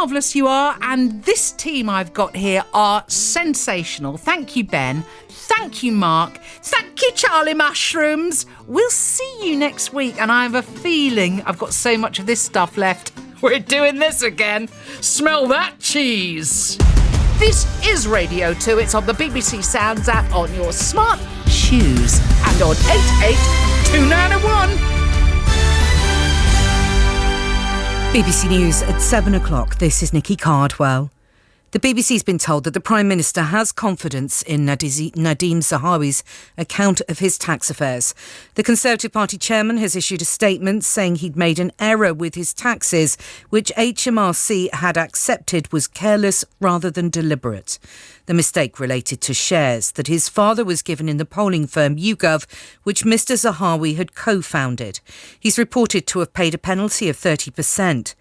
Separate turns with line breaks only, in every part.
marvellous you are, and this team I've got here are sensational. Thank you, Ben. Thank you, Mark. Thank you, Charlie Mushrooms. We'll see you next week, and I have a feeling I've got so much of this stuff left. We're doing this again. Smell that cheese. This is Radio 2. It's on the BBC Sounds app, on your smart shoes, and on 88291.
BBC News at 7 o'clock. This is Nikki Cardwell. The BBC's been told that the Prime Minister has confidence in Nadhim Zahawi's account of his tax affairs. The Conservative Party chairman has issued a statement saying he'd made an error with his taxes, which HMRC had accepted was careless rather than deliberate. The mistake related to shares that his father was given in the polling firm YouGov, which Mr Zahawi had co-founded. He's reported to have paid a penalty of 30%.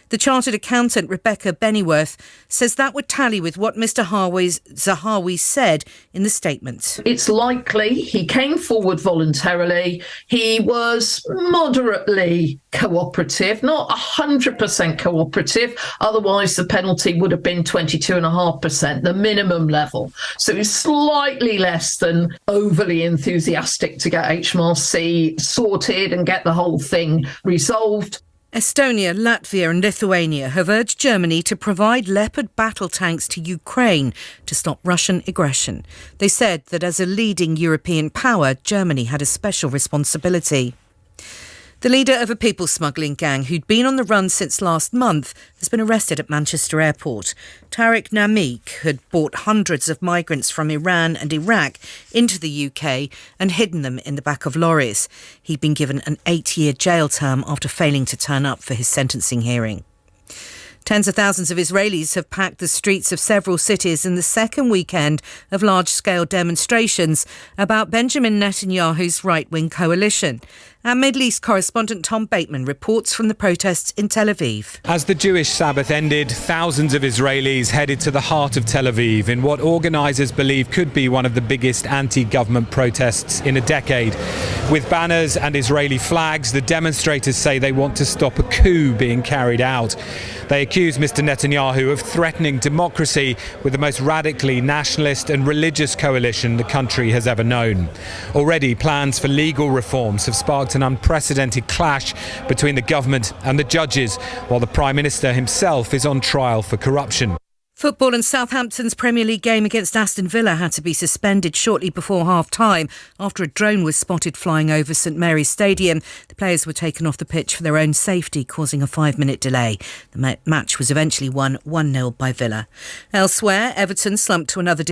The chartered accountant Rebecca Bennyworth says that would tally with what Mr Zahawi said in the statement.
It's likely he came forward voluntarily. He was moderately cooperative, not 100% cooperative. Otherwise, the penalty would have been 22.5%, the minimum level. So he's slightly less than overly enthusiastic to get HMRC sorted and get the whole thing resolved.
Estonia, Latvia and Lithuania have urged Germany to provide Leopard battle tanks to Ukraine to stop Russian aggression. They said that as a leading European power, Germany had a special responsibility. The leader of a people smuggling gang who'd been on the run since last month has been arrested at Manchester Airport. Tariq Namik had brought hundreds of migrants from Iran and Iraq into the UK and hidden them in the back of lorries. He'd been given an 8-year jail term after failing to turn up for his sentencing hearing. Tens of thousands of Israelis have packed the streets of several cities in the second weekend of large-scale demonstrations about Benjamin Netanyahu's right-wing coalition. Our Middle East correspondent Tom Bateman reports from the protests in Tel Aviv.
As the Jewish Sabbath ended, thousands of Israelis headed to the heart of Tel Aviv in what organisers believe could be one of the biggest anti-government protests in a decade. With banners and Israeli flags, the demonstrators say they want to stop a coup being carried out. They accuse Mr Netanyahu of threatening democracy with the most radically nationalist and religious coalition the country has ever known. Already, plans for legal reforms have sparked an unprecedented clash between the government and the judges, while the Prime Minister himself is on trial for corruption.
Football and Southampton's Premier League game against Aston Villa had to be suspended shortly before half-time after a drone was spotted flying over St Mary's Stadium. The players were taken off the pitch for their own safety, causing a 5-minute delay. The match was eventually won 1-0 by Villa. Elsewhere, Everton slumped to another